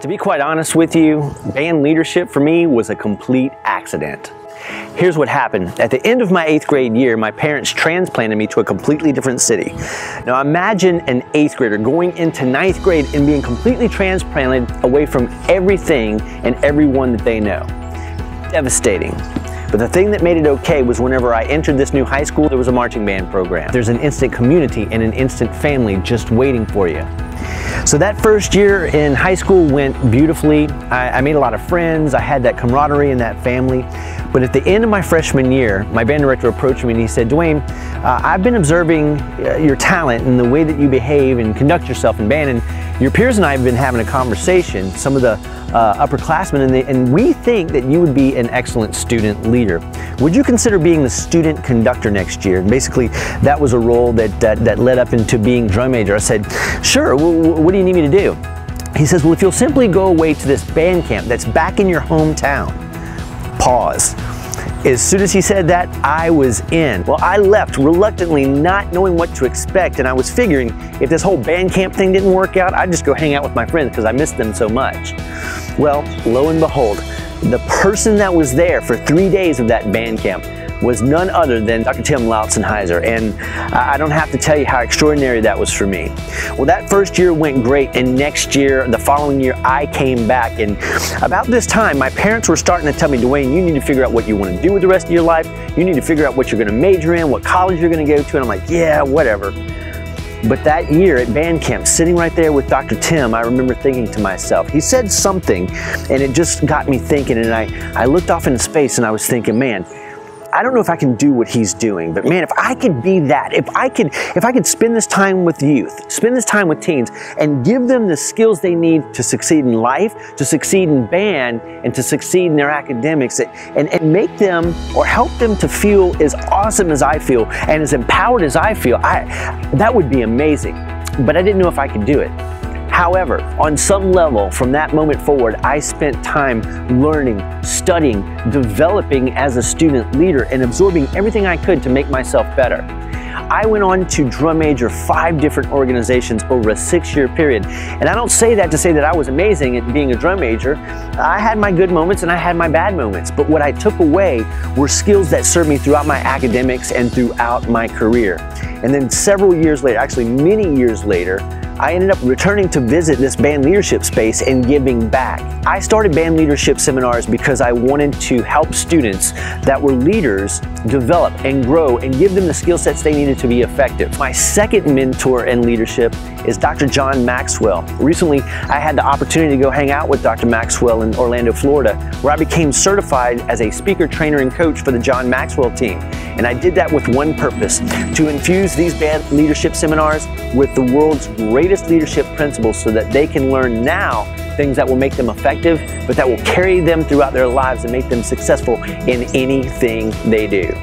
To be quite honest with you, band leadership for me was a complete accident. Here's what happened. At the end of my 8th grade year, my parents transplanted me to a completely different city. Now imagine an 8th grader going into 9th grade and being completely transplanted away from everything and everyone that they know. Devastating. But the thing that made it okay was whenever I entered this new high school, there was a marching band program. There's an instant community and an instant family just waiting for you. So that first year in high school went beautifully. I made a lot of friends. I had that camaraderie and that family. But at the end of my freshman year, my band director approached me and he said, "Dwayne, I've been observing your talent and the way that you behave and conduct yourself in band, and your peers and I have been having a conversation, some of the upperclassmen, and we think that you would be an excellent student leader. Would you consider being the student conductor next year?" And basically, that was a role that led up into being drum major. I said, "Sure, what do you need me to do?" He says, "Well, if you'll simply go away to this band camp that's back in your hometown." Pause. As soon as he said that, I was in. Well, I left reluctantly, not knowing what to expect, and I was figuring if this whole band camp thing didn't work out, I'd just go hang out with my friends because I missed them so much. Well, lo and behold, the person that was there for 3 days of that band camp was none other than Dr. Tim Lautzenheiser, and I don't have to tell you how extraordinary that was for me. Well, that first year went great, and next year, the following year, I came back, and about this time, my parents were starting to tell me, "Dwayne, you need to figure out what you want to do with the rest of your life. You need to figure out what you're going to major in, what college you're going to go to," and I'm like, "Yeah, whatever." But that year at band camp, sitting right there with Dr. Tim, I remember thinking to myself, he said something, and it just got me thinking, and I looked off into space, and I was thinking, man, I don't know if I can do what he's doing, but man, if I could be that, if I could spend this time with youth, spend this time with teens, and give them the skills they need to succeed in life, to succeed in band, and to succeed in their academics, and make them or help them to feel as awesome as I feel and as empowered as I feel, that would be amazing. But I didn't know if I could do it. However, on some level, from that moment forward, I spent time learning, studying, developing as a student leader, and absorbing everything I could to make myself better. I went on to drum major 5 different organizations over a 6-year period. And I don't say that to say that I was amazing at being a drum major. I had my good moments and I had my bad moments. But what I took away were skills that served me throughout my academics and throughout my career. And then several years later, actually many years later, I ended up returning to visit this band leadership space and giving back. I started band leadership seminars because I wanted to help students that were leaders develop and grow and give them the skill sets they needed to be effective. My second mentor in leadership is Dr. John Maxwell. Recently, I had the opportunity to go hang out with Dr. Maxwell in Orlando, Florida, where I became certified as a speaker, trainer, and coach for the John Maxwell team. And I did that with one purpose, to infuse these band leadership seminars with the world's greatest leadership principles so that they can learn now things that will make them effective, but that will carry them throughout their lives and make them successful in anything they do.